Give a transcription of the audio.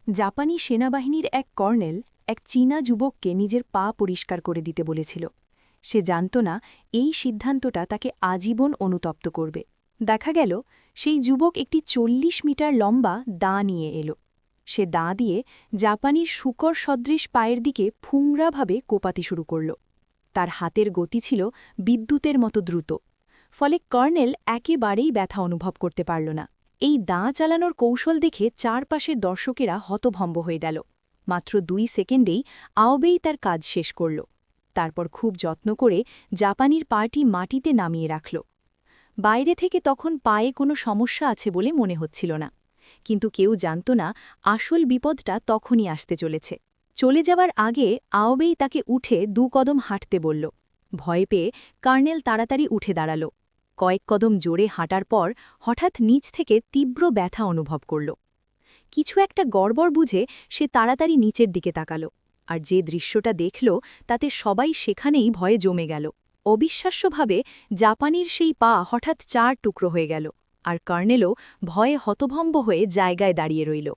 জাপানি সেনাবাহিনীর এক কর্নেল এক চীনা যুবককে নিজের পা পরিষ্কার করে দিতে বলেছিল। সে জানত না এই সিদ্ধান্তটা তাকে আজীবন অনুতপ্ত করবে। দেখা গেল সেই যুবক একটি ৪০ মিটার লম্বা দা নিয়ে এলো। সে দা দিয়ে জাপানির শূকর সদৃশ পায়ের দিকে ফুংরাভাবে কোপাতে শুরু করল। তার হাতের গতি ছিল বিদ্যুতের মতো দ্রুত, ফলে কর্নেল একেবারেই ব্যথা অনুভব করতে পারল না। এই দাঁ চালানোর কৌশল দেখে চারপাশের দর্শকেরা হতভম্ব হয়ে গেল। মাত্র ২ সেকেন্ডেই আওবেই তার কাজ শেষ করল। তারপর খুব যত্ন করে জাপানির পাটি মাটিতে নামিয়ে রাখল। বাইরে থেকে তখন পায়ে কোনো সমস্যা আছে বলে মনে হচ্ছিল না, কিন্তু কেউ জানত না আসল বিপদটা তখনই আসতে চলেছে। চলে যাওয়ার আগে আওবেই তাকে উঠে ২ কদম হাঁটতে বলল। ভয় পেয়ে কর্নেল তাড়াতাড়ি উঠে দাঁড়াল। কয়েক কদম জোরে হাঁটার পর হঠাৎ নিচ থেকে তীব্র ব্যথা অনুভব করল। কিছু একটা গড়বড় বুঝে সে তাড়াতাড়ি নিচের দিকে তাকাল, আর যে দৃশ্যটা দেখল তাতে সবাই সেখানেই ভয়ে জমে গেল। অবিশ্বাস্যভাবে জাপানির সেই পা হঠাৎ ৪ টুকরো হয়ে গেল, আর কর্নেলও ভয়ে হতভম্ব হয়ে জায়গায় দাঁড়িয়ে রইল।